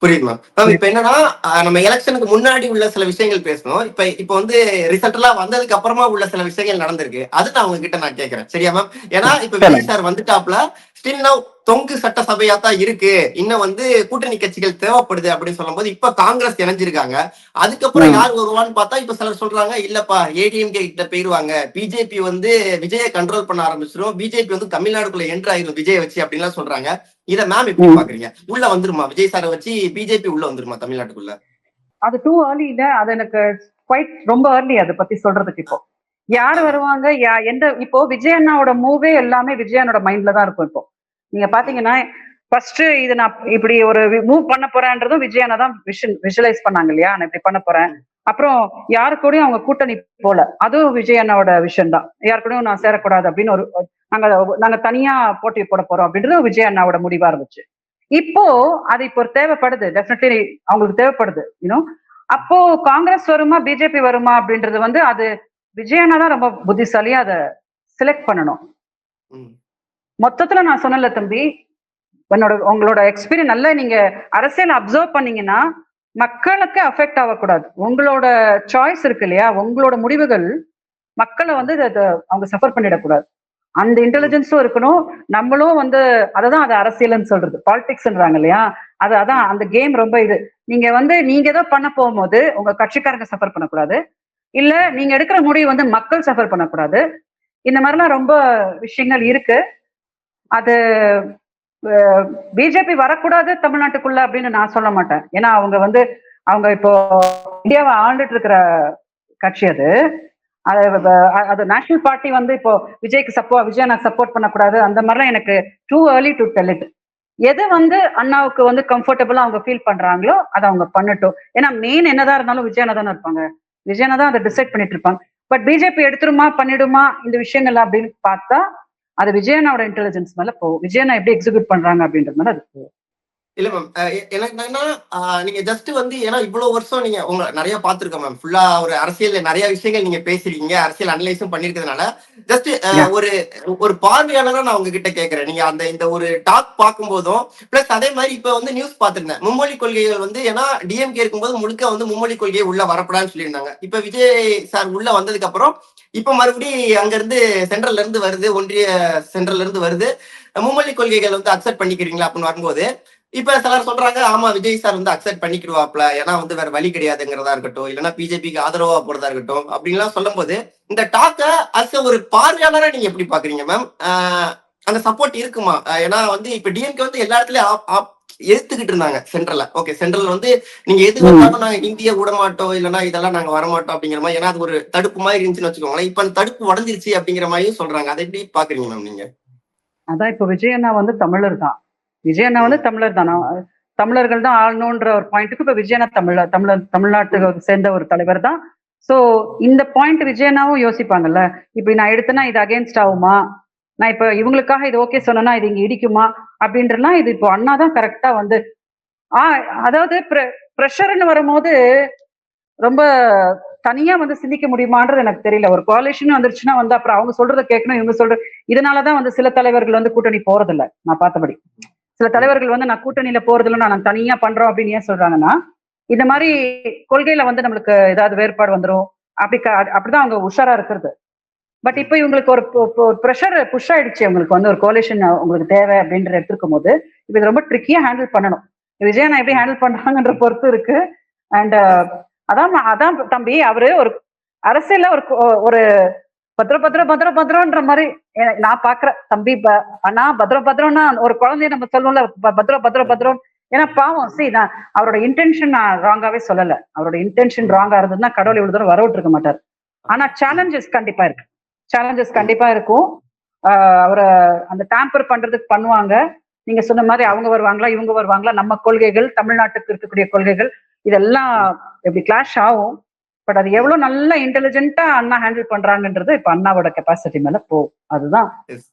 புரியுது ma'am. Ma'am இப்ப என்னன்னா, நம்ம எலக்ஷனுக்கு முன்னாடி உள்ள சில விஷயங்கள் பேசணும். இப்ப வந்து ரிசல்ட்லாம் வந்ததுக்கு அப்புறமா உள்ள சில விஷயங்கள் நடந்திருக்கு. அது நான் உங்ககிட்ட நான் கேட்கிறேன். சரியா மேம்? ஏன்னா இப்ப விஜய் சொல்லுங்க. சார் வந்துட்டாப்ல, ஸ்டில் நவ் தொங்கு சட்டசபையா தான் இருக்கு. இன்னும் வந்து கூட்டணி கட்சிகள் தேவைப்படுது அப்படின்னு சொல்லும்போது, இப்ப காங்கிரஸ் இணைஞ்சிருக்காங்க. அதுக்கப்புறம் ம். யார் வருவான்னு பார்த்தா, இப்ப சிலர் சொல்றாங்க, இல்லப்பா ஏடிஎம்கே கிட்ட போயிருவாங்க. பிஜேபி வந்து விஜய கண்ட்ரோல் பண்ண ஆரம்பிச்சிரும். பிஜேபி வந்து தமிழ்நாடுக்குள்ள என்டர் ஆயிரும் விஜய வச்சு அப்படின்லாம் சொல்றாங்க. இத மேம் எப்படி ம். பாக்குறீங்க? உள்ள வந்துருமா? விஜய் சார வச்சு பிஜேபி உள்ள வந்துருமா தமிழ்நாட்டுக்குள்ள? அது டூ ஏர்லி இல்ல. அது எனக்கு குவைட் ரொம்ப ஏர்லி அத பத்தி சொல்றதுக்கு இப்போ. யார் ஆ. வருவாங்க? எந்த இப்போ விஜய் அண்ணாவோட மூவே எல்லாமே விஜய் அண்ணோட மைண்ட்ல தான் இருக்கும் இப்போ. நீங்க ம். பாத்தீங்கன்னா, ஃபர்ஸ்ட் இது நான் இப்படி ஒரு மூவ் பண்ண போறேன்றதும் விஜய் அண்ணா தான் விஷுவலைஸ் பண்ணாங்க இல்லையா? நான் இப்படி பண்ண போறேன். ம். அப்புறம் யாரு கூடயும் அவங்க கூட்டணி போல. அதுவும் விஜய் அண்ணாவோட விஷயம் தான். யார் கூடயும் நான் சேரக்கூடாது அப்படின்னு ஒரு நாங்க நாங்க தனியா போட்டி போட போறோம் அப்படின்றது விஜய் அண்ணாவோட முடிவா இருந்துச்சு. இப்போ அது இப்போ தேவைப்படுது. டெஃபினெட்லி அவங்களுக்கு தேவைப்படுது. அப்போ காங்கிரஸ் வருமா, பிஜேபி வருமா அப்படின்றது வந்து அது விஜய் அண்ணா தான் ரொம்ப புத்திசாலியா அத செலக்ட் பண்ணணும். ம். மொத்தத்துல நான் சொன்னேன்ல தம்பி, உங்களோட எக்ஸ்பீரியன்ஸ் நல்லா நீங்க அரசியல் அப்சர்வ் பண்ணீங்கன்னா, மக்களுக்கு அஃபெக்ட் ஆகக்கூடாது. உங்களோட சாய்ஸ் இருக்கு இல்லையா? உங்களோட முடிவுகள் மக்கள வந்து அவங்க சஃபர் பண்ணிடக்கூடாது. அந்த ம். இன்டெலிஜென்ஸும் இருக்கணும். நம்மளும் வந்து அததான் அது அரசியல்ன்னு சொல்றது. பாலிடிக்ஸ்ன்றாங்க இல்லையா? அதான் ம். அந்த கேம் ரொம்ப இது. நீங்க ஏதோ பண்ண போகும்போது, உங்க கட்சிக்காரங்க சஃபர் பண்ணக்கூடாது. இல்ல நீங்க எடுக்கிற முடிவு வந்து மக்கள் சஃபர் பண்ணக்கூடாது. இந்த மாதிரிலாம் ரொம்ப விஷயங்கள் இருக்கு. அது பிஜேபி வரக்கூடாது தமிழ்நாட்டுக்குள்ள அப்படின்னு நான் சொல்ல மாட்டேன். ஏன்னா அவங்க இப்போ இந்தியாவை ஆண்டுட்டு இருக்கிற கட்சி அது. அது ம். அது நேஷனல் பார்ட்டி வந்து இப்போ விஜய் நான் சப்போர்ட் பண்ணக்கூடாது அந்த மாதிரிலாம் எனக்கு too early to tell it. எது வந்து அண்ணாவுக்கு வந்து கம்ஃபர்டபுளா அவங்க ஃபீல் பண்றாங்களோ அதை அவங்க பண்ணட்டும். ஏன்னா மெயின் என்னதான் இருந்தாலும் விஜயனா தானே இருப்பாங்க. விஜயனா தான் அதை டிசைட் பண்ணிட்டு இருப்பாங்க. பட் பிஜேபி எடுத்துருமா பண்ணிடுமா இந்த விஷயங்கள் அப்படின்னு பார்த்தா அது விஜயனாவோட இன்டெலிஜென்ஸ் மேல போகும். விஜயனா எப்படி எக்ஸிக்யூட் பண்றாங்க அப்படின்றது மேல அது போகும். இல்ல மேம். எனக்கு என்னன்னா, நீங்க ஜஸ்ட் வந்து ஏன்னா இவ்வளவு வருஷம் நீங்க நெறைய பார்த்திருக்கோம் மேம். ஃபுல்லா ஒரு அரசியல்ல நெறைய விஷயங்கள் நீங்க பேசியிருக்கீங்க. அரசியல் அனலைஸும் பண்ணியிருக்கிறதுனால, ஜஸ்ட் யா. ஒரு ஒரு பார்வையாளரா நான் உங்ககிட்ட கேட்கிறேன். நீங்க இந்த ஒரு டாக் பார்க்கும்போதும், பிளஸ் அதே மாரி இப்ப வந்து நியூஸ் பார்த்திருந்தேன். மும்மொழி கொள்கைகள் வந்து ஏன்னா டிஎம்கே இருக்கும்போது முழுக்க வந்து மும்மொழி கொள்கையை உள்ள வரக்கூடாதுன்னு சொல்லியிருந்தாங்க. இப்ப விஜய் சார் உள்ள வந்ததுக்கு அப்புறம், இப்ப மறுபடி அங்க இருந்து சென்ட்ரல்ல இருந்து வருது. ஒன்றிய சென்ட்ரல்ல இருந்து வருது. மும்மொழி கொள்கைகள் வந்து அக்செப்ட் பண்ணிக்கிறீங்களா அப்படின்னு வரும்போது, இப்ப சிலர் சொல்றாங்க, ஆமா விஜய் சார் வந்து அக்செப்ட் பண்ணிக்கிடுவாப்ல. ஏன்னா வந்து வேற வழி கிடையாதுங்கிறதா இருக்கட்டும், இல்லன்னா பிஜேபிக்கு ஆதரவா போறதா இருக்கட்டும், அப்படின்லாம் சொல்லும்போது, இந்த டாக்க அஸ் ஒரு பார்வையாளரா நீங்க எப்படி பாக்குறீங்க மேம்? அந்த சப்போர்ட் இருக்குமா? ஏன்னா வந்து இப்ப டிஎம்கே வந்து எல்லா இடத்துலயும் எதிர்த்துக்கிட்டு இருந்தாங்க சென்ட்ரல்ல. ஓகே சென்ட்ரல் வந்து நீங்க எது ம். வந்தாலும் நாங்க இந்திய விட மாட்டோம், இல்லன்னா இதெல்லாம் நாங்க வரமாட்டோம் அப்படிங்கிற மாதிரி. ஏன்னா அது ஒரு தடுப்பு மாதிரி இருந்துச்சுன்னு வச்சுக்கோங்களேன். இப்ப அந்த தடுப்பு உடஞ்சிருச்சு அப்படிங்கிற மாதிரியும் சொல்றாங்க. அதை எப்படி பாக்குறீங்க மேம் நீங்க? அதான் இப்போ விஜய் அண்ணா வந்து தமிழர் தான். விஜய் அண்ணா வந்து ம். தமிழர் தான். தமிழர்கள் தான் ஆளணுன்ற ஒரு பாயிண்ட்டுக்கு இப்ப விஜய் அண்ணா ம். தமிழ்நாட்டுக்கு சேர்ந்த ஒரு தலைவர் தான். சோ இந்த பாயிண்ட் விஜய் அண்ணாவும் யோசிப்பாங்கல்ல. இப்ப நான் எடுத்தேன்னா இது அகைன்ஸ்ட் ஆகுமா? நான் இப்ப இவங்களுக்காக இது ஓகே சொன்னேன்னா இது இங்க இடிக்குமா? அப்படின்றலாம் இது இப்போ அண்ணா தான் கரெக்டா வந்து அதாவது பிரஷர்ன்னு வரும்போது ரொம்ப தனியா வந்து சிந்திக்க முடியுமான்றது எனக்கு தெரியல. ஒரு கோலிஷன் வந்துருச்சுன்னா வந்து அப்புறம் அவங்க சொல்றத கேட்கணும், இவங்க இதனாலதான் வந்து சில தலைவர்கள் வந்து கூட்டணி போறதில்ல. நான் பார்த்தபடி. சில ம். தலைவர்கள் வந்து நான் கூட்டணியில போறதில்ல, நான் தனியா பண்றோம் அப்படின்னு ஏன் சொல்றாங்கன்னா, இந்த மாதிரி கொள்கையில வந்து நம்மளுக்கு ஏதாவது வேறுபாடு வந்துரும். அப்படிதான் அவங்க உஷாரா இருக்கிறது. பட் ம். இப்ப இவங்களுக்கு ஒரு பிரஷர் புஷ் ஆயிடுச்சு. உங்களுக்கு வந்து ஒரு கோலிஷன் உங்களுக்கு தேவை அப்படின்ற எடுத்திருக்கும் போது, இப்ப இது ரொம்ப ட்ரிக்கியா ஹேண்டில் பண்ணணும். விஜய் நான் எப்படி ம். ஹேண்டில் பண்றாங்கன்ற பொறுத்து இருக்கு. அண்ட் அதான் தம்பி அவரு ஒரு அரசியல்ல ஒரு பத்ர பத்ர பத்ர பத்ரன்ற மாதிரி நான் பாக்குறேன் தம்பி. அண்ணா பத்ர பத்ரம்னா ஒரு குழந்தைய நம்ம சொல்லுவோம்ல பத்ர பத்ர பத்ரம். ஏன்னா பாவம் நான் அவரோட இன்டென்ஷன் நான் ராங்காவே சொல்லல. அவரோட இன்டென்ஷன் ம். ராங்கா இருந்ததுன்னா கடவுள் இவ்வளவு தூரம் வரவிட்டு இருக்க மாட்டார். ஆனா ம். சேலஞ்சஸ் கண்டிப்பா இருக்கு. சேலஞ்சஸ் ம். கண்டிப்பா இருக்கும். அவரை அந்த டேம்பர் பண்றதுக்கு பண்ணுவாங்க. நீங்க சொன்ன மாதிரி அவங்க வருவாங்களா, இவங்க வருவாங்களா, நம்ம கொள்கைகள், தமிழ்நாட்டுக்கு இருக்கக்கூடிய கொள்கைகள் இதெல்லாம் ம். எப்படி கிளாஷ் ஆகும். பட் அது ம். எவ்வளவு நல்ல இன்டெலிஜென்ட்டா அண்ணா ஹேண்டில் பண்றாங்கன்றது இப்ப அண்ணாவோட கெப்பாசிட்டி மேல போகும். அதுதான் எஸ்.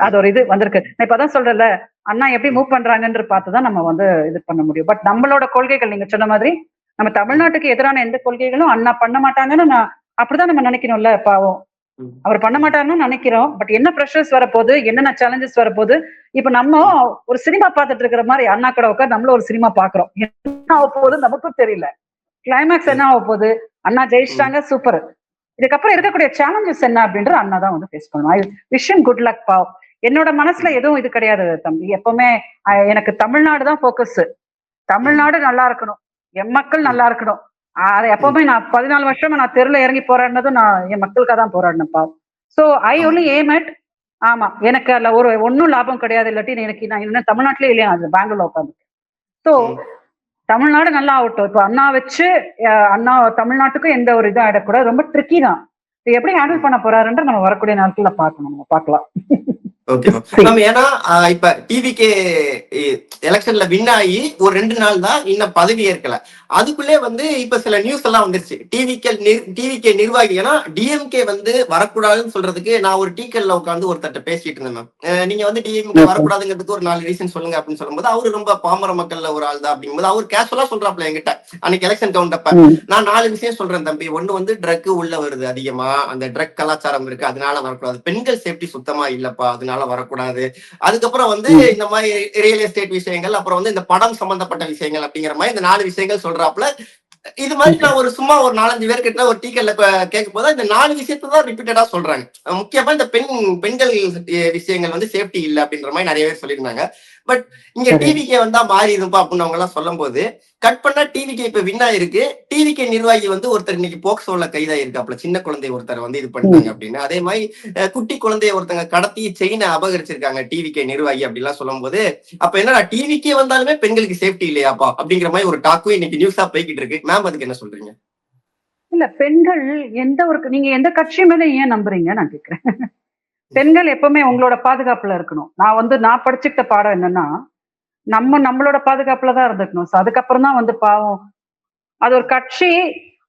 அது ஒரு இது வந்திருக்கு. நான் இப்பதான் சொல்றேன்ல, அண்ணா எப்படி ம். மூவ் பண்றாங்கன்ற பார்த்துதான் நம்ம வந்து இது பண்ண முடியும். பட் நம்மளோட கொள்கைகள் நீங்க சொன்ன மாதிரி நம்ம ம். தமிழ்நாட்டுக்கு எதிரான எந்த கொள்கைகளும் அண்ணா பண்ண மாட்டாங்கன்னு நான் அப்படிதான் நம்ம நினைக்கணும்ல பாவம். ம். அவர் பண்ண மாட்டாருன்னு நினைக்கிறோம். பட் என்ன ப்ரெஷர்ஸ் வரப்போகுது, என்னென்ன சேலஞ்சஸ் வரப்போகுது. இப்ப நம்ம ம். ஒரு சினிமா பார்த்துட்டு இருக்கிற மாதிரி அண்ணா கூட உட்கார்ந்து நம்மளும் ஒரு சினிமா பார்க்கிறோம். என்ன ஆக போகுது நமக்கும் தெரியல. கிளைமேக்ஸ் என்ன ம். ஆக போகுது? அண்ணா ம். ஜெயிச்சிட்டாங்க, சூப்பர். இதுக்கப்புறம் இருக்கக்கூடிய சேலஞ்சஸ் என்ன அப்படின்ற அண்ணா தான் வந்து ஃபேஸ் பண்ணுவோம். விஷ் ஹிம் குட் லக் பாவ். என்னோட மனசுல ம். எதுவும் இது கிடையாது தம்பி. எப்பவுமே எனக்கு தமிழ்நாடு தான் ஃபோக்கஸ். ம். தமிழ்நாடு நல்லா இருக்கணும். என் மக்கள் ம். நல்லா இருக்கணும். அது ம். எப்பவுமே நான் 14 வருஷமா நான் தெருல இறங்கி போராடினதும் நான் என் மக்களுக்காக தான் போராடினேன்ப்பா. சோ ஐ ஆமா. ஒன்லி ஏம் அட் ஆமா. எனக்கு அதுல ஒண்ணும் லாபம் கிடையாது. இல்லாட்டி எனக்கு நான் இன்னும் தமிழ்நாட்டிலே இல்லையா அது பெங்களூர்ல உட்காந்து. சோ ம். தமிழ்நாடு நல்லா ஆகட்டும். இப்ப அண்ணா வச்சு அண்ணா தமிழ்நாட்டுக்கும் எந்த ஒரு இதுவும் ஆயிடக்கூடாது. ரொம்ப ட்ரிக்கி தான். இது எப்படி ஹேண்டில் ம். பண்ண போறாருன்ற நம்ம வரக்கூடிய நாட்கள்ல பார்க்கணும். நம்ம பார்க்கலாம். Okay ma'am. See. மேம் ஏன்னா இப்ப டிவிகே எலெக்ஷன்ல வின் ஆகி ஒரு 2 நாள் தான் இன்னும் பதவி ஏற்கல. அதுக்குள்ளே வந்து இப்ப சில நியூஸ் எல்லாம் வந்துருச்சு. டிவிகே நிர்வாகி ஏன்னா டிஎம்கே வந்து வரக்கூடாதுன்னு சொல்றதுக்கு நான் ஒரு டீக்கல்ல உட்கார்ந்து ஒருத்தர்ட்ட பேசிட்டு இருந்தேன் மேம். நீங்க வந்து டிஎம்கே Okay. வரக்கூடாதுங்கிறதுக்கு ஒரு 4 ரீசன் சொல்லுங்க அப்படின்னு சொல்லும்போது அவரு ரொம்ப பாமர மக்கள்ல ஒரு ஆள் தான் அப்படிங்கும்போது அவர் கேஷுவலா சொல்றாப்ல என்கிட்ட அன்னைக்கு எலெக்ஷன் கவுண்டப்ப ம். நான் 4 விஷயம் சொல்றேன் தம்பி. ஒண்ணு வந்து ட்ரக் உள்ள வருது அதிகமா. அந்த ட்ரக் கலாச்சாரம் இருக்கு. அதனால வரக்கூடாது. பெண்கள் சேஃப்டி சுத்தமா இல்லப்பா. அதனால வரக்கூடாது. அதுக்கப்புறம் வந்து ம். இந்த மாதிரி ரியல் எஸ்டேட் விஷயங்கள், அப்புறம் வந்து இந்த படம் சம்பந்தப்பட்ட விஷயங்கள் அப்படிங்கிற மாதிரி இந்த 4 விஷயங்கள் சொல்றாப்புல. இது மாதிரி Okay. நான் ஒரு சும்மா ஒரு 4, 5 பேர்கிட்ட ஒரு டீக்கல்ல கேட்கும் போது இந்த 4 விஷயத்தை தான் ரிப்பீட்டடா சொல்றாங்க. முக்கியமா இந்த பெண்கள் விஷயங்கள் வந்து சேஃப்டி இல்ல அப்படின்ற மாதிரி நிறைய பேர் சொல்லியிருந்தாங்க. பட் இங்க சரி. டிவிகே வந்தா மாறிடும்பா அப்படின்னு அவங்க எல்லாம் சொல்லும் போது கட் பண்ணா டிவிகே இப்ப வின் ஆயிருக்கு. டிவிகே நிர்வாகி வந்து ஒருத்தர் இன்னைக்கு போக்சோல கைதாயிருக்காப்ல. சின்ன குழந்தை ஒருத்தர் வந்து இது பண்ணிட்டாங்க ம். அப்படின்னு. அதே மாதிரி குட்டி குழந்தைய ஒருத்தங்க கடத்தி செயினை அபகரிச்சிருக்காங்க டிவிகே நிர்வாகி அப்படிலாம் சொல்லும் போது அப்ப என்னடா டிவிக்கே வந்தாலுமே பெண்களுக்கு சேஃப்டி இல்லையாப்பா அப்படிங்கிற மாதிரி ஒரு டாக்கும் இன்னைக்கு நியூஸா போய்கிட்டு இருக்கு. மேம் அதுக்கு என்ன சொல்றீங்க? இல்ல பெண்கள் நீங்க எந்த கட்சி மேல ஏன் நம்புறீங்க நான் கேக்குறேன். பெண்கள் எப்பவுமே உங்களோட பாதுகாப்புல இருக்கணும். நான் படிச்சுக்கிட்ட பாடம் என்னன்னா, நம்மளோட பாதுகாப்புல தான் இருந்துக்கணும். So அதுக்கப்புறம் தான் வந்து பாவம் அது ஒரு கட்சி.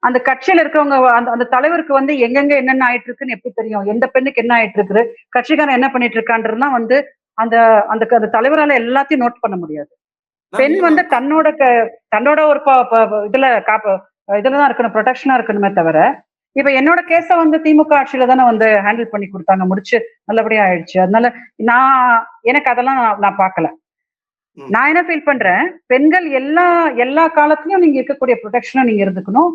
அந்த கட்சியில இருக்கிறவங்க அந்த அந்த தலைவருக்கு வந்து எங்கெங்க என்னென்ன ஆயிட்டு இருக்குன்னு எப்படி தெரியும்? எந்த பெண்ணுக்கு என்ன ஆயிட்டு இருக்குது? கட்சிக்காரன் என்ன பண்ணிட்டு இருக்கான்றதுலாம் வந்து அந்த அந்த அந்த தலைவரால எல்லாத்தையும் நோட் பண்ண முடியாது. மேம் பெண் இல்ல வந்து மேம். தன்னோட ஒரு இதுல இதுலதான் இருக்கணும், ப்ரொடெக்ஷனா இருக்கணுமே தவிர, இப்ப என்னோட கேஸ வந்து திமுக ஆட்சியில தானே வந்து ஹேண்டில் பண்ணி கொடுத்தாங்க. முடிச்சு நல்லபடியா ஆயிடுச்சு. அதனால நான் எனக்கு அதெல்லாம் நான் பார்க்கல. ம். நான் என்ன ஃபீல் பண்றேன், பெண்கள் எல்லா எல்லா காலத்திலயும் நீங்க இருக்கக்கூடிய ப்ரொடெக்ஷனா நீங்க இருந்துக்கணும்.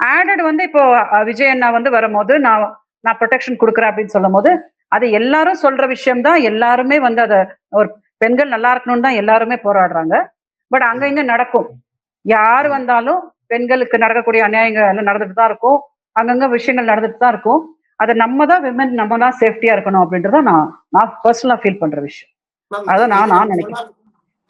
ஆடட் வந்து இப்போ விஜய் அண்ணா வந்து வரும்போது நான் ப்ரொடெக்ஷன் கொடுக்குறேன் அப்படின்னு சொல்லும் போது அது எல்லாரும் சொல்ற விஷயம் தான். எல்லாருமே வந்து அத ஒரு பெண்கள் நல்லா இருக்கணும்னு தான் எல்லாருமே போராடுறாங்க. பட் அங்க ம். இங்க நடக்கும். யார் ம். வந்தாலும் பெண்களுக்கு நடக்கக்கூடிய அநியாயங்கள் எல்லாம் நடந்துட்டு தான் இருக்கும். அங்கங்க விஷயங்கள் நடந்துட்டு தான் இருக்கும். அதை நம்ம தான் சேஃப்டியா இருக்கணும் அப்படின்றத நான் நான் பர்சனலா ஃபீல் பண்ற விஷயம். மேம் அதான் இது நான் நான் நம்ம நினைக்கிறேன். சொன்னாலும்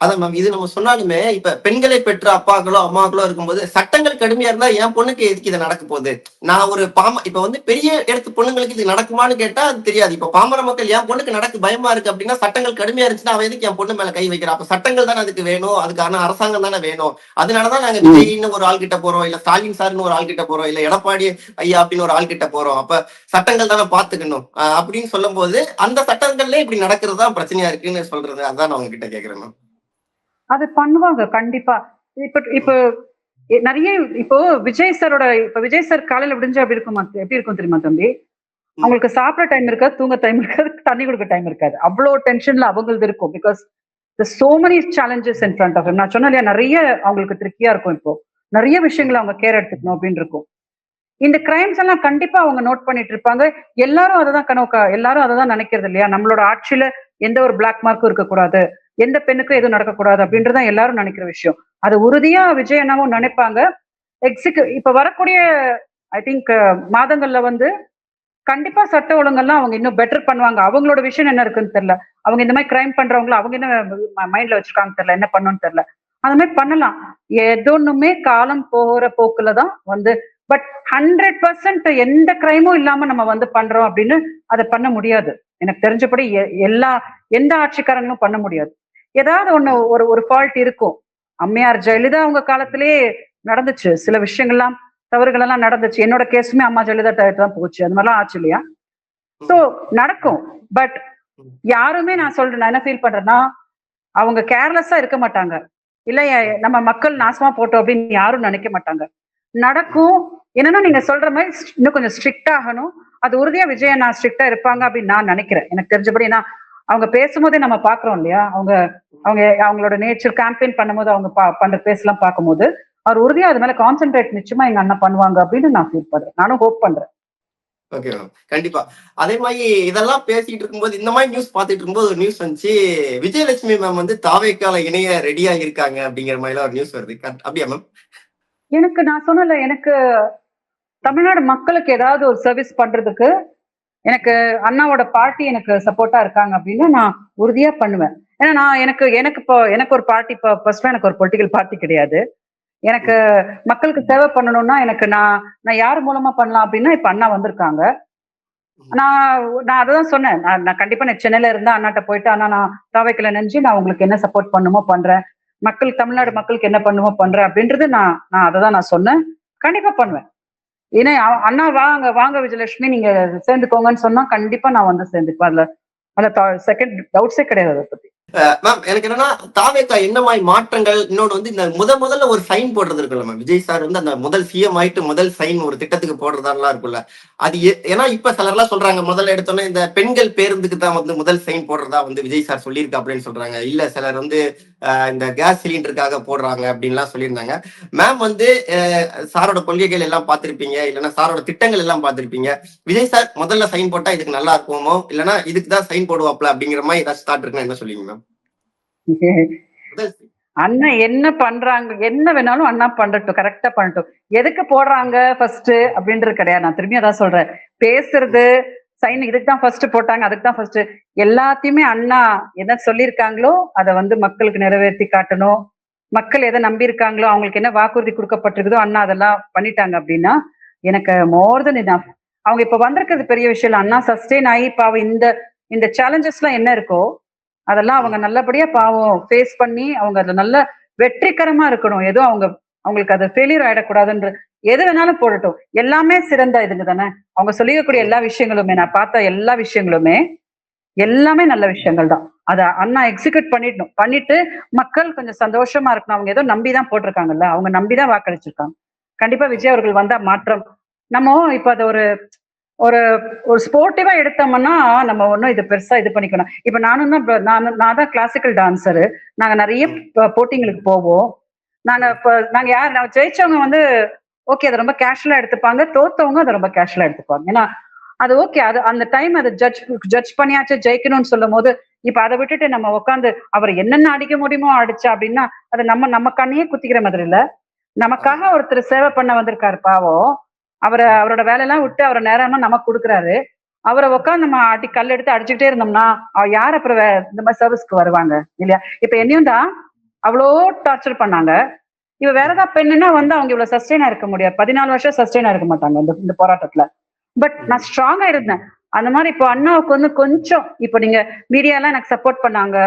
அதான் மேம் இது நம்ம சொன்னாலுமே இப்ப பெண்களை பெற்ற அப்பாக்களோ அம்மாக்களோ இருக்கும்போது சட்டங்கள் கடுமையா இருந்தா என் பொண்ணுக்கு எதுக்கு இது நடக்க போகுது? நான் ஒரு இப்ப வந்து பெரிய இடத்து பொண்ணுங்களுக்கு இது நடக்குமான்னு கேட்டா அது தெரியாது. இப்ப பாமர மக்கள் என் பொண்ணுக்கு நடக்கு பயமா இருக்கு அப்படின்னா சட்டங்கள் கடுமையா இருந்துச்சுன்னா அவ எதுக்கு என் பொண்ணு மேல கை வைக்கிறா? அப்ப சட்டங்கள் தானே அதுக்கு வேணும். அதுக்கான அரசாங்கம் தானே வேணும். அதனாலதான் நாங்க ம். விஜய்னு ஒரு ஆள் கிட்ட போறோம், இல்ல ஸ்டாலின் சார்னு ஒரு ஆள் கிட்ட போறோம், இல்ல எடப்பாடி ஐயா அப்படின்னு ஒரு ஆள் கிட்ட போறோம். அப்ப சட்டங்கள் தானே பாத்துக்கணும் அப்படின்னு சொல்லும் போது அந்த சட்டங்கள்ல இப்படி நடக்கிறது தான் பிரச்சனையா இருக்குன்னு சொல்றது. அதான் நான் உங்ககிட்ட கேக்குறேன் மேம். அது பண்ணுவாங்க கண்டிப்பா. இப்ப இப்ப நிறைய இப்போ விஜய் சார் காலையில விடிஞ்சா எப்படி இருக்கும் தெரியுமா தம்பி? ம். அவங்களுக்கு சாப்பிட டைம் இருக்காது, தூங்க டைம் இருக்காது, தண்ணி குடுக்க டைம் இருக்காது. அவ்ளோ டென்ஷன்ல அவங்களது இருக்கும். Because so many challenges in front of him. நான் சொன்னேன் இல்லையா, நிறைய அவங்களுக்கு ட்ரிக்கியா இருக்கும் இப்போ. நிறைய விஷயங்கள் அவங்க கேர் எடுத்துக்கணும் அப்படின்னு இருக்கும். இந்த கிரைம்ஸ் எல்லாம் கண்டிப்பா அவங்க நோட் பண்ணிட்டு இருப்பாங்க. எல்லாரும் அததான் நினைக்கிறது இல்லையா? நம்மளோட ஆட்சியில எந்த ஒரு பிளாக் மார்க்கும் இருக்கக்கூடாது. எந்த பெண்ணுக்கும் எதுவும் நடக்கக்கூடாது அப்படின்றதான் எல்லாரும் நினைக்கிற விஷயம். அது உறுதியா விஜய் அண்ணாவும் நினைப்பாங்க. இப்ப வரக்கூடிய ஐ திங்க் மாதங்கள்ல வந்து கண்டிப்பா சட்ட ஒழுங்கெல்லாம் அவங்க இன்னும் பெட்டர் பண்ணுவாங்க. அவங்களோட விஷயம் என்ன இருக்குன்னு தெரியல. அவங்க இந்த மாதிரி கிரைம் பண்றவங்கள அவங்க என்ன மைண்ட்ல வச்சிருக்காங்க தெரியல. என்ன பண்ணணும்னு தெரியல. அந்த மாதிரி பண்ணலாம். எதொன்னுமே காலம் போற போக்குல தான் வந்து பட் 100% எந்த கிரைமும் இல்லாம நம்ம வந்து பண்றோம் அப்படின்னு அதை பண்ண முடியாது. எனக்கு தெரிஞ்சபடி எந்த ஆட்சிக்காரங்களும் பண்ண முடியாது. ஏதாவது ஒண்ணு ஒரு ஃபால்ட் இருக்கும். அம்மையார் ஜெயலலிதா அவங்க காலத்திலேயே நடந்துச்சு. சில விஷயங்கள்லாம் தவறுகள் எல்லாம் நடந்துச்சு. என்னோட கேஸுமே அம்மா ஜெயலலிதா தான் போச்சு. அது மாதிரிலாம் ஆச்சு இல்லையா? சோ ம். நடக்கும். பட் ம். யாருமே நான் என்ன ஃபீல் பண்றேன்னா, அவங்க கேர்லெஸ்ஸா இருக்க மாட்டாங்க. இல்ல ம். நம்ம மக்கள் நாசமா போட்டோம் அப்படின்னு யாரும் நினைக்க மாட்டாங்க. நடக்கும். என்னன்னா நீங்க சொல்ற மாதிரி இன்னும் கொஞ்சம் ஸ்ட்ரிக்ட் ஆகணும். அது உறுதியா விஜய் அண்ணா ஸ்ட்ரிக்டா இருப்பாங்க அப்படின்னு நான் நினைக்கிறேன். எனக்கு தெரிஞ்சபடி ஏன்னா அவங்க பேசும்போதே நம்ம பாக்குறோம் இல்லையா, அவங்க அவங்க அவங்களோட நேச்சர் கேம்பெயின் பண்ணும்போது அவங்க பண்ற பேசலாம் பார்க்கும்போது அவர் உறுதியா அது மேல கான்சென்ட்ரேட் நிச்சயமா எங்க அண்ணா பண்ணுவாங்க அப்படின்னு நான் ஃபீல் பண்றேன். நானும் ஹோப் பண்றேன். Okay ma'am. கண்டிப்பா. அதே மாரி இதெல்லாம் பேசிட்டு இருக்கும்போது, இந்த மாரி நியூஸ் பார்த்துட்டு இருக்கும்போது ஒரு நியூஸ் வந்துச்சு. விஜயலட்சுமி மேம் வந்து தாவேக்கால இணைய ரெடியா இருக்காங்க அப்படிங்கிற மாரிலாம் ஒரு நியூஸ் வருது. அப்படியா மேம்? எனக்கு நான் சொன்னல, எனக்கு தமிழ்நாடு மக்களுக்கு ஏதாவது ஒரு சர்வீஸ் பண்றதுக்கு எனக்கு அண்ணாவோட பார்ட்டி எனக்கு சப்போர்ட்டா இருக்காங்க அப்படின்னு நான் உறுதியா பண்ணுவேன். ஏன்னா நான் எனக்கு எனக்கு இப்போ எனக்கு ஒரு பார்ட்டி பர்ஸ்ட்ல எனக்கு ஒரு பொலிட்டிக்கல் பார்ட்டி கிடையாது. எனக்கு ம். மக்களுக்கு சேவை பண்ணணும்னா எனக்கு நான் நான் யார் மூலமா பண்ணலாம் அப்படின்னா இப்ப அண்ணா வந்திருக்காங்க. ம். நான் நான் அததான் சொன்னேன். நான் கண்டிப்பா நான் சென்னையில இருந்தா அண்ணாட்ட போயிட்டு அண்ணா நான் தாவைக்குல நெஞ்சு நான் உங்களுக்கு என்ன சப்போர்ட் பண்ணுமோ பண்றேன். தமிழ்நாடு ம். மக்களுக்கு என்ன பண்ணுமோ பண்றேன் அப்படின்றது நான் நான் அததான் நான் சொன்னேன். கண்டிப்பா பண்ணுவேன். ஏன்னா அண்ணா வாங்க வாங்க விஜயலட்சுமி நீங்க சேர்ந்துக்கோங்கன்னு சொன்னா கண்டிப்பா நான் வந்து சேர்ந்துக்குவேன். அதுல அதுல செகண்ட் டவுட்ஸே கிடையாது அதை பத்தி. மேம் எனக்கு என்னன்னா, தாவேக்கா என்ன மாரி மாற்றங்கள், இன்னொன்னு வந்து இந்த முதல்ல ஒரு சைன் போடுறது இருக்குல்ல மேம். விஜய் சார் வந்து அந்த முதல் சிஎம் ஆயிட்டு முதல் சைன் ஒரு திட்டத்துக்கு போடுறதெல்லாம் இருக்குல்ல. அது ஏன்னா இப்ப சிலர்லாம் சொல்றாங்க, முதல்ல எடுத்தோனே இந்த பெண்கள் பேருந்துக்கு தான் வந்து முதல் சைன் போடுறதா வந்து விஜய் சார் சொல்லியிருக்காப்டின்னு சொல்றாங்க. இல்ல சிலர் வந்து இந்த கேஸ் சிலிண்டருக்காக போடுறாங்க அப்படின்லாம் சொல்லியிருந்தாங்க. மேம் வந்து சாரோட கொள்கைகள் எல்லாம் பார்த்திருப்பீங்க. இல்லன்னா சாரோட திட்டங்கள் எல்லாம் பார்த்திருப்பீங்க. விஜய் சார் முதல்ல சைன் போட்டா இதுக்கு நல்லா இருக்குமோ, இல்லன்னா இதுக்கு தான் சைன் போடுவாப்ல அப்படிங்கிற மாரி ஏதாச்சும் தாட் இருக்குன்னா என்ன சொல்லுவீங்க மேம்? முதல் அண்ணா என்ன பண்றாங்க, என்ன வேணாலும் அண்ணா பண்ணட்டும், கரெக்டா பண்ணட்டும். எதுக்கு போடுறாங்க ஃபர்ஸ்ட் அப்படின்றது கிடையாது. நான் திரும்பி அதான் சொல்றேன். பேசுறது சைன் இதுக்கு தான் ஃபர்ஸ்ட் போட்டாங்க, அதுக்கு தான் ஃபர்ஸ்ட். எல்லாத்தையுமே அண்ணா என்ன சொல்லியிருக்காங்களோ அதை வந்து மக்களுக்கு நிறைவேற்றி காட்டணும். மக்கள் எதை நம்பி இருக்காங்களோ அவங்களுக்கு என்ன வாக்குறுதி கொடுக்கப்பட்டிருக்குதோ அண்ணா அதெல்லாம் பண்ணிட்டாங்க அப்படின்னா எனக்கு மோர் தென் இனஃப். அவங்க இப்ப வந்திருக்கிறது பெரிய விஷயம் இல்ல. அண்ணா சஸ்டெயின் ஆகி பாவம் இந்த இந்த சேலஞ்சஸ் எல்லாம் என்ன இருக்கோ அதெல்லாம் அவங்க ம். நல்லபடியா பாவம் ஃபேஸ் பண்ணி அவங்க அதுல நல்ல வெற்றிகரமா இருக்கணும். எதுவும் அவங்களுக்கு அது ஃபெயிலியர் ஆயிடக்கூடாதுன்ற எது வேணாலும் போடட்டும். எல்லாமே சிறந்த இதுங்க தானே. அவங்க சொல்லிக்கக்கூடிய ம். எல்லா விஷயங்களுமே நான் பார்த்த எல்லா விஷயங்களுமே எல்லாமே நல்ல விஷயங்கள் தான். அத அண்ணா எக்ஸிக்யூட் பண்ணிடணும். பண்ணிட்டு மக்கள் கொஞ்சம் சந்தோஷமா இருக்கணும். அவங்க ஏதோ நம்பிதான் போட்டிருக்காங்கல்ல. அவங்க நம்பிதான் வாக்களிச்சிருக்காங்க. கண்டிப்பா விஜய் அவர்கள் வந்தா மாற்றம். நம்ம இப்ப அத ஒரு ஒரு ஒரு ஸ்போர்ட்டிவா எடுத்தோம்னா நம்ம ஒன்னும் இது பெருசா இது பண்ணிக்கணும். இப்ப நானும் தான் நான் தான் கிளாசிக்கல் டான்சரு. நாங்க நிறைய ம். போட்டிங்களுக்கு போவோம். ம். நாங்க நாங்க ஜெயிச்சவங்க வந்து ஓகே அதை ரொம்ப கேஷுவலா எடுத்துப்பாங்க. தோத்தவங்க அதை ரொம்ப கேஷுவலா எடுத்துப்பாங்க. ஏன்னா அது ஓகே. அது அந்த டைம் அதை ஜட்ஜ் பண்ணியாச்சு ஜெயிக்கணும்னு சொல்லும் போது இப்ப அதை விட்டுட்டு நம்ம உட்காந்து அவர் என்னென்ன அடிக்க முடியுமோ அடிச்சா அப்படின்னா அது நம்ம கண்ணையே குத்திக்கிற மாதிரி இல்ல. ஆமா. நமக்காக ஒருத்தர் சேவை பண்ண வந்திருக்காரு பாவம். ம். அவரோட வேலையெல்லாம் விட்டு அவரை நேரமா நமக்கு கொடுக்குறாரு. அவரை உட்காந்து நம்ம கல் எடுத்து அடிச்சுக்கிட்டே இருந்தோம்னா யார் அப்புறம் இந்த மாதிரி சர்வீஸ்க்கு வருவாங்க இல்லையா? இப்ப ம். என்னையும் தான் அவ்வளோ டார்ச்சர் பண்ணாங்க. இவ வேற ம். ஏதாவது பெண்ணுன்னா வந்து அவங்க இவ்வளவு சஸ்டெயினா இருக்க முடியாது. 14 வருஷம் சஸ்டெயினா இருக்க மாட்டாங்க இந்த போராட்டத்துல. பட் நான் ம். ஸ்ட்ராங்கா இருந்தேன். அந்த மாதிரி இப்போ அண்ணாவுக்கு வந்து கொஞ்சம் இப்போ நீங்க மீடியா எல்லாம் எனக்கு சப்போர்ட் பண்ணாங்க.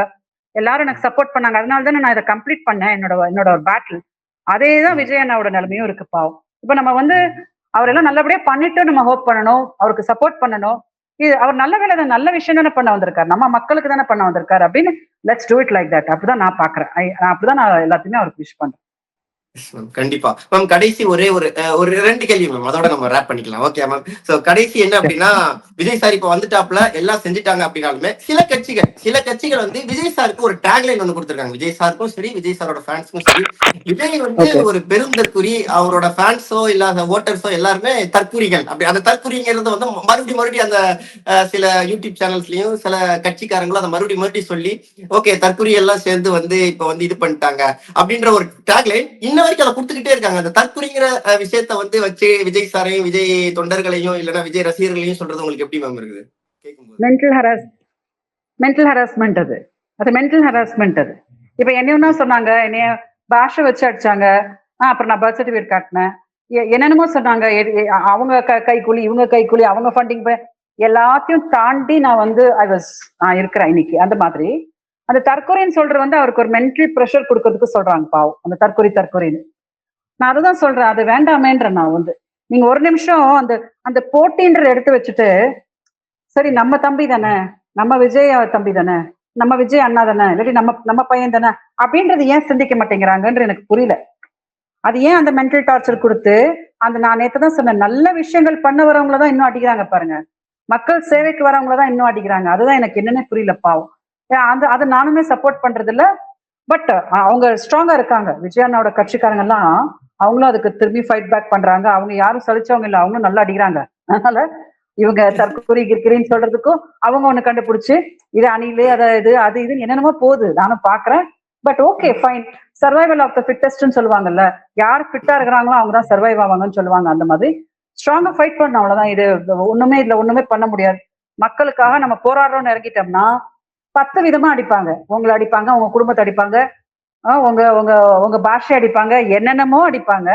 எல்லாரும் ம். எனக்கு சப்போர்ட் பண்ணாங்க. அதனால தானே நான் இதை கம்ப்ளீட் பண்ணேன். என்னோட ஒரு பேட்டில். அதேதான் ம். விஜய் அண்ணாவோட நிலைமையும் இருக்கு பாவம். இப்ப நம்ம வந்து ம். அவரெல்லாம் நல்லபடியா பண்ணிட்டு நம்ம ஹோப் பண்ணணும். அவருக்கு சப்போர்ட் பண்ணணும். இது அவர் நல்ல வேலை தான், நல்ல விஷயம் தானே பண்ண வந்திருக்காரு. நம்ம மக்களுக்கு தானே பண்ண வந்திருக்காரு அப்படின்னு let's do it like that. அப்படிதான் நான் பாக்குறேன். அப்படிதான் நான் எல்லாத்தையுமே அவருக்கு விஷ் பண்றேன். மேம் கண்டிப்பா. மேம் கடைசி ஒரே ஒரு 2 கேள்வி மேம். அதோட நம்ம ராப் பண்ணிக்கலாம். Okay ma'am. சோ கடைசி என்ன அப்டின்னா, விஜய் சார் இப்ப வந்துட்டாப்ல, எல்லாம் செஞ்சுட்டாங்க அப்டினாலுமே, சில கட்சிகள் வந்து விஜய் சாருக்கு ஒரு டேக்லைன் ஒண்ணு குடுத்திருக்காங்க. விஜய் சாருக்கும் சரி, விஜய் சாரோட ஃபேன்ஸ்க்கும் சரி, விஜய் வந்து ஓகே. ஒரு பெருந்தற்குறி, அவரோட ஃபேன்ஸோ இல்ல அந்த வோட்டர்ஸோ எல்லாருமே தற்குறிகள். அப்படி அந்த தற்குறிங்கிறது வந்து மறுபடியும் அந்த சில யூடியூப் சேனல்ஸ்லயும் சில கட்சிக்காரங்களும் அத மறுபடியும் சொல்லி, ஓகே தற்குறி எல்லாம் சேர்ந்து வந்து இப்ப வந்து இது பண்ணிட்டாங்க. அப்படின்ற ஒரு டேக்லைன் இன்ன வரைக்கும் அதை கொடுத்துக்கிட்டே இருக்காங்க. அந்த தற்குறிங்கிற விஷயத்த வந்து வச்சு விஜய் சாரையும் விஜய் தொண்டர்களையும் இல்லைன்னா விஜய் ரசிகர்களையும் சொல்றது உங்களுக்கு எப்படி மேம் இருக்குது கேட்கும்போது? மென்டல் ஹராஸ் மென்டல் ஹராஸ்மெண்ட் அது. அது மென்டல் ம். ஹராஸ்மெண்ட் அது. இப்ப என்னன்னா ம். சொன்னாங்க, என்னைய பாஷ வச்சு அடிச்சாங்க. அப்புறம் நான் பர்த் சர்டிபிகேட் காட்டினேன். என்னென்னமோ சொன்னாங்க. அவங்க கைக்கூலி, இவங்க கைக்கூலி, அவங்க ஃபண்டிங் எல்லாத்தையும் தாண்டி நான் வந்து நான் இருக்கிறேன் இன்னைக்கு. அந்த மாதிரி அந்த தற்கொலைன்னு சொல்றது வந்து அவருக்கு ஒரு மென்டல் ப்ரெஷர் கொடுக்கறதுக்கு சொல்றாங்க பாவம். அந்த தற்கொலைன்னு. நான் அதுதான் சொல்றேன். அது வேண்டாமேன்ற நான் வந்து. நீங்க ஒரு நிமிஷம் அந்த அந்த போட்டின்ற எடுத்து வச்சுட்டு சரி ம். நம்ம தம்பி தானே, நம்ம விஜய் தம்பி தானே, நம்ம விஜய் அண்ணா தானே, இல்லாட்டி நம்ம நம்ம பையன் தானே அப்படின்றது ஏன் சிந்திக்க மாட்டேங்கிறாங்கன்ற எனக்கு புரியல. அது ஏன் அந்த மென்டல் டார்ச்சர் கொடுத்து அந்த நான் நேத்து தான் சொன்னேன், நல்ல விஷயங்கள் பண்ண வரவங்கள தான் இன்னும் அடிக்கிறாங்க பாருங்க. மக்கள் சேவைக்கு வரவங்கள தான் இன்னும் அடிக்கிறாங்க. அதுதான் எனக்கு என்னன்னே புரியல பாவம். அந்த அதை நானுமே சப்போர்ட் பண்றது இல்ல. பட் அவங்க ஸ்ட்ராங்கா இருக்காங்க. விஜயண்ணாவோட கட்சிக்காரங்க எல்லாம் அவங்களும் அதுக்கு திரும்பி ஃபைட் பேக் பண்றாங்க. அவங்க யாரும் சலிச்சவங்க இல்ல, அவங்களும் நல்லா அடிக்கிறாங்க. அதனால இவங்க தற்கொலை கிற்கிறேன்னு சொல்றதுக்கும் அவங்க ஒண்ணு கண்டுபிடிச்சு இது அணிலே அது இதுன்னு என்னென்னமோ போகுது. நானும் பாக்குறேன். But okay fine. Survival of the ஃபிட்டஸ்ட்னு சொல்லுவாங்கல்ல, யார் ஃபிட்டா இருக்கிறாங்களோ அவங்க தான் சர்வைவ் ஆவாங்கன்னு சொல்லுவாங்க. அந்த மாதிரி ஸ்ட்ராங்கா ஃபைட் பண்ணணும், அவ்வளவுதான். இது ஒண்ணுமே பண்ண முடியாது. மக்களுக்காக நம்ம போராடுறோம்னு இறங்கிட்டோம்னா 10 விதமா அடிப்பாங்க. உங்களை அடிப்பாங்க, உங்க குடும்பத்தை அடிப்பாங்க, உங்க உங்க உங்க பாஷை அடிப்பாங்க, என்னென்னமோ அடிப்பாங்க.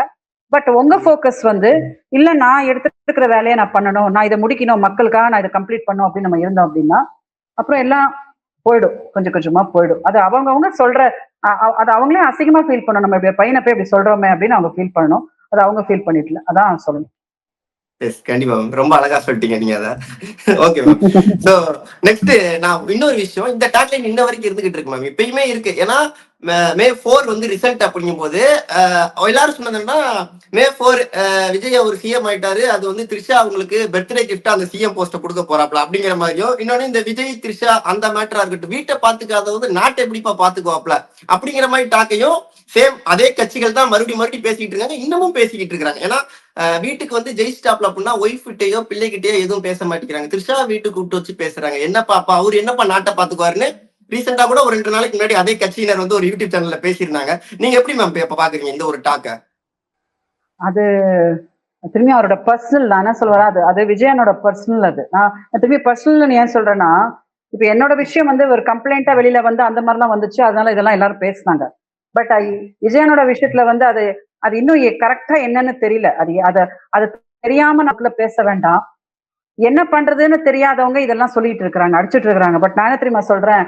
பட் உங்க ஃபோக்கஸ் வந்து இல்ல, நான் எடுத்துட்டு இருக்கிற வேலையை நான் பண்ணணும், நான் இதை முடிக்கணும், மக்களுக்காக நான் இதை கம்ப்ளீட் பண்ணணும் அப்படின்னு நம்ம இருந்தோம் அப்படின்னா அப்புறம் எல்லாம் போயிடும், கொஞ்சம் கொஞ்சமா போயிடும். அது அவங்கவுங்க சொல்ற அது அவங்களே அசிங்கமா ஃபீல் பண்ணணும். நம்ம இப்படி பையனை போய் இப்படி சொல்றோமே அப்படின்னு அவங்க ஃபீல் பண்ணணும். அது அவங்க ஃபீல் பண்ணிடல. அதான் சொல்லணும். எஸ், கண்டிப்பா மேம். ரொம்ப அழகா சொல்லிட்டீங்க நீங்க அத. Okay ma'am. சோ நெக்ஸ்ட் நான் இன்னொரு விஷயம், இந்த டாக்லைன் இன்ன வரைக்கும் இருந்துகிட்டு இருக்கு மேம், இப்பயுமே இருக்கு. ஏன்னா மே 4 வந்து ரிசல்ட் அப்படிங்கும் போது எல்லாரும் சொன்னதுன்னா மே 4 விஜய் ஒரு சிஎம் ஆயிட்டாரு, அது வந்து த்ரிஷா அவங்களுக்கு பர்த்டே கிஃப்டா அந்த சிஎம் போஸ்ட கொடுக்க போறாப்ல அப்படிங்கிற மாதிரியும், இன்னொன்னு இந்த விஜய் த்ரிஷா அந்த மேட்டரா இருக்கட்டும், வீட்டை பாத்துக்காதவது நாட்டை எப்படிப்பா பாத்துக்குவாப்ல அப்படிங்கிற மாதிரி டாக்கையும் சேம் அதே கட்சிகள் தான் மறுபடியும் பேசிக்கிட்டு இருக்காங்க, இன்னமும் பேசிக்கிட்டு இருக்காங்க. ஏன்னா வீட்டுக்கு வந்து ஜெயிச்சிட்டாப்ல அப்படின்னா ஒய்ஃப் கிட்டயோ பிள்ளைகிட்டயோ எதுவும் பேச மாட்டேங்கிறாங்க. த்ரிஷா வீட்டுக்கு கூப்பிட்டு வச்சு பேசுறாங்க. என்னப்பா அப்பா அவர் என்னப்பா நாட்டை பாத்துக்குவாருன்னு ரீசெண்டா கூட ஒரு 2 நாளைக்கு முன்னாடி அதே கட்சியினர் வந்து ஒரு யூடியூப் சேனல்ல பேசியிருந்தாங்க. நீங்க எப்படி மேம் இப்ப பாக்குறீங்க இந்த ஒரு டாக்க? அது திரும்பி அவரோட பர்சனல், நான் என்ன சொல்றேன், அது விஜயனோட பர்சனல். அது நான் திரும்பி பர்சனல் ஏன் சொல்றேன்னா, இப்ப என்னோட விஷயம் வந்து ஒரு கம்ப்ளைண்டா வெளியில வந்து அந்த மாதிரிலாம் வந்துச்சு, அதனால இதெல்லாம் எல்லாரும் பேசினாங்க. பட் விஜயனோட விஷயத்துல வந்து அது அது இன்னும் கரெக்டா என்னன்னு தெரியல. அது தெரியாம நமக்குள்ள பேச வேண்டாம். என்ன பண்றதுன்னு தெரியாதவங்க இதெல்லாம் சொல்லிட்டு இருக்கிறாங்க, அடிச்சுட்டு இருக்கிறாங்க. பட் நான் என்ன தெரியுமா சொல்றேன்,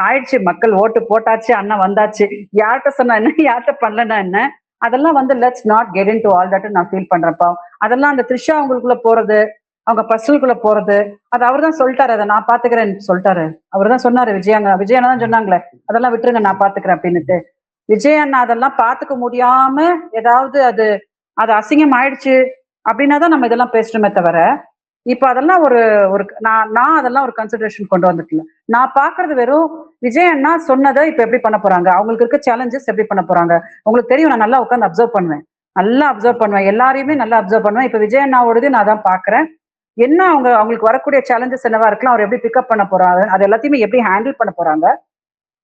ஆயிடுச்சு, மக்கள் ஓட்டு போட்டாச்சு, அண்ணன் வந்தாச்சு, யார்கிட்ட சொன்னா என்ன, யார்கிட்ட பண்ணலன்னா என்ன, அதெல்லாம் வந்து let's not get in to all that நான் ஃபீல் பண்றப்பா. அதெல்லாம் அந்த த்ரிஷா அவங்களுக்குள்ள போறது, அவங்க பர்சனலுக்குள்ள போறது, அது அவர் தான் சொல்லிட்டாரு, அதை நான் பாத்துக்கிறேன்னு சொல்லிட்டாரு. அவர் தான் சொன்னாரு, விஜயண்ணா தான் சொன்னாங்களே அதெல்லாம் விட்டுருங்க நான் பாத்துக்கிறேன் அப்படின்னுட்டு. விஜயண்ணா அதெல்லாம் பாத்துக்க முடியாம ஏதாவது அது அது அசிங்கம் ஆயிடுச்சு அப்படின்னா தான் நம்ம இதெல்லாம் பேசணுமே தவிர, இப்ப அதெல்லாம் ஒரு ஒரு நான் அதெல்லாம் ஒரு கன்சிடரேஷன் கொண்டு வந்துட்டேன். நான் பாக்குறது வெறும் விஜய் அண்ணா சொன்னதை இப்ப எப்படி பண்ண போறாங்க, அவங்களுக்கு இருக்க சேலஞ்சஸ் எப்படி பண்ண போறாங்க. உங்களுக்கு தெரியும், நான் நல்லா உட்காந்து அப்சர்வ் பண்ணுவேன், எல்லாரையுமே நல்லா அப்சர்வ் பண்ணுவேன். இப்ப விஜய் அண்ணாவோடது நான் தான் பாக்குறேன். என்ன அவங்களுக்கு வரக்கூடிய சேலஞ்சஸ் என்னவா இருக்கலாம், அவர் எப்படி பிக்கப் பண்ண போறாங்க, அது எல்லாத்தையுமே எப்படி ஹேண்டில் பண்ண போறாங்க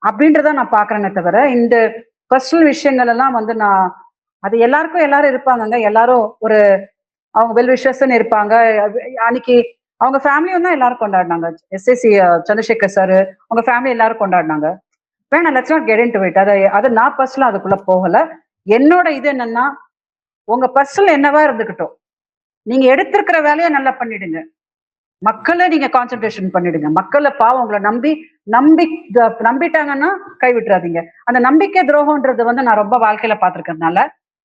அப்படின்றத நான் பாக்குறேனே தவிர, இந்த பர்சனல் விஷயங்கள் எல்லாம் வந்து நான் அது எல்லாருக்கும் எல்லாரும் இருப்பாங்க, எல்லாரும் ஒரு அவங்க வெல் விஷர்ஸ்ன்னு இருப்பாங்க. அன்னைக்கு அவங்க ஃபேமிலியும் தான் எல்லாரும் கொண்டாடினாங்க. எஸ்எஸ்சி சந்திரசேகர் சார் அவங்க ஃபேமிலி எல்லாரும் கொண்டாடினாங்க. வேணா let's not get into it. அது நான் பர்சனலா அதுக்குள்ள போகல. என்னோட இது என்னன்னா, உங்க பர்சனல் என்னவா இருந்துகிட்டோம், நீங்க எடுத்திருக்கிற வேலையை நல்லா பண்ணிடுங்க, மக்களை நீங்க கான்சென்ட்ரேஷன் பண்ணிடுங்க. மக்களை பாவம் உங்களை நம்பிட்டாங்கன்னா கை விட்டுறாதீங்க. அந்த நம்பிக்கை துரோகம்ன்றது வந்து நான் ரொம்ப வாழ்க்கையில பாத்துருக்கறதுனால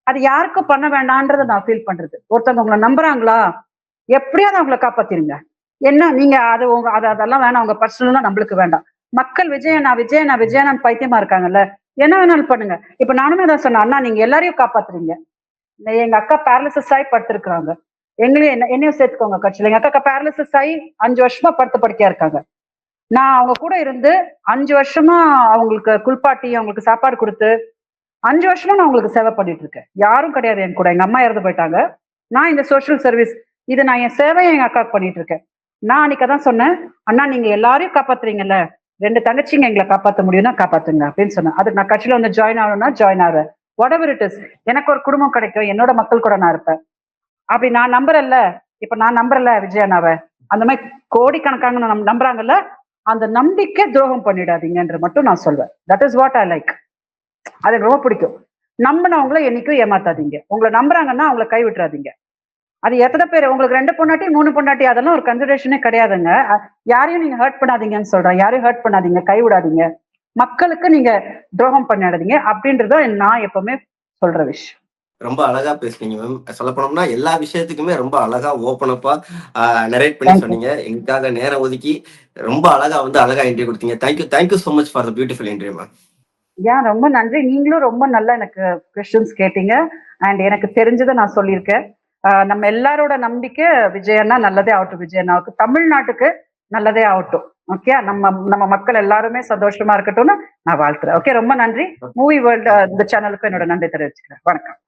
அது யாருக்கும் பண்ண வேண்டாம்ன்றத நான் ஃபீல் பண்றது. ஒருத்தவங்க உங்களை நம்புறாங்களா, எப்படியாவது அவங்களை காப்பாத்திருங்க. என்ன நீங்க அதெல்லாம் வேணாம், அவங்க பர்சனலா நம்மளுக்கு வேண்டாம். மக்கள் விஜயண்ணா பைத்தியமா இருக்காங்கல்ல, என்ன வேணாலும் பண்ணுங்க. இப்ப நானுமே தான் சொன்னேன், அண்ணா நீங்க எல்லாரையும் காப்பாத்துறீங்க. எங்க அக்கா பேரலிசிஸ் ஆகி படுத்திருக்கிறாங்க, என்னையும் சேர்த்துக்கோங்க கட்சியில. எங்க அக்கா பேரலிசிஸ் ஆகி 5 வருஷமா படுக்கையா இருக்காங்க. நான் அவங்க கூட இருந்து 5 வருஷமா அவங்களுக்கு குளிப்பாட்டி அவங்களுக்கு சாப்பாடு கொடுத்து 5 வருஷமா நான் உங்களுக்கு சேவை பண்ணிட்டு இருக்கேன். யாரும் கிடையாது என் கூட, எங்க அம்மா இறந்து போயிட்டாங்க. நான் இந்த சோசியல் சர்வீஸ் இது நான் என் சேவையை எங்க அக்காவுக்கு பண்ணிட்டு இருக்கேன். நான் அன்னைக்கு தான் சொன்னேன், அண்ணா நீங்க எல்லாரையும் காப்பாத்துறீங்கல்ல, 2 தங்கச்சிங்க எங்களை காப்பாற்ற முடியும்னா காப்பாத்துங்க அப்படின்னு சொன்னேன். அதுக்கு நான் கட்சியில வந்து ஜாயின் ஆகணும்னா ஜாயின் ஆகிறேன். வாட் எவர் இட் இஸ், எனக்கு ஒரு குடும்பம் கிடைக்கும், என்னோட மக்கள் கூட நான் இருப்பேன். அப்படி நான் நம்புறேன்ல, இப்ப நான் நம்புறேன்ல விஜய் அண்ணாவை, அந்த மாதிரி கோடிக்கணக்கான நம்புறாங்கல்ல, அந்த நம்பிக்கை துரோகம் பண்ணிடாதீங்கன்ற மட்டும் நான் சொல்வேன். That is what I like. அது எனக்கு ரொம்ப பிடிக்கும். நம்பினவங்கள என்னைக்கும் ஏமாத்தாதீங்க. உங்களை நம்புறாங்கன்னா அவங்களை கை விட்டுறாதீங்க. அது எத்தனை பேர் உங்களுக்கு 2 பொண்டாட்டி 3 பொண்டாட்டி அதெல்லாம் ஒரு கன்சிடரேஷனே கிடையாதுங்க. யாரையும் நீங்க ஹர்ட் பண்ணாதீங்கன்னு சொல்றேன். யாரையும் ஹர்ட் பண்ணாதீங்க, கை விடாதீங்க, மக்களுக்கு நீங்க துரோகம் பண்ணிடாதீங்க அப்படின்றத நான் எப்பவுமே சொல்ற விஷயம். ரொம்ப அழகா பேசுனீங்க மேம். சொல்ல போனோம்னா எல்லா விஷயத்துக்குமே ரொம்ப அழகா ஓப்பனப்பா நரேட் பண்ணி சொன்னீங்க. எங்களுக்காக நேரம் ஒதுக்கி ரொம்ப அழகா இன்டர்வியூ கொடுத்தீங்க. Thank you so much for the beautiful interview ma'am. ரொம்ப நன்றி. நீங்களும் ரொம்ப நல்லா எனக்கு கொஸ்டின்ஸ் கேட்டீங்க. அண்ட் எனக்கு தெரிஞ்சதை நான் சொல்லியிருக்கேன். நம்ம எல்லாரோட நம்பிக்கை விஜயண்ணா நல்லதே ஆகட்டும், விஜயண்ணாவுக்கு தமிழ்நாட்டுக்கு நல்லதே ஆகட்டும். ஓகே, நம்ம மக்கள் எல்லாருமே சந்தோஷமா இருக்கட்டும்னு நான் வாழ்த்துறேன். ஓகே, ரொம்ப நன்றி. மூவி வேர்ல்டு இந்த சேனலுக்கு என்னோட நன்றி தெரிவிச்சுக்கிறேன். வணக்கம்.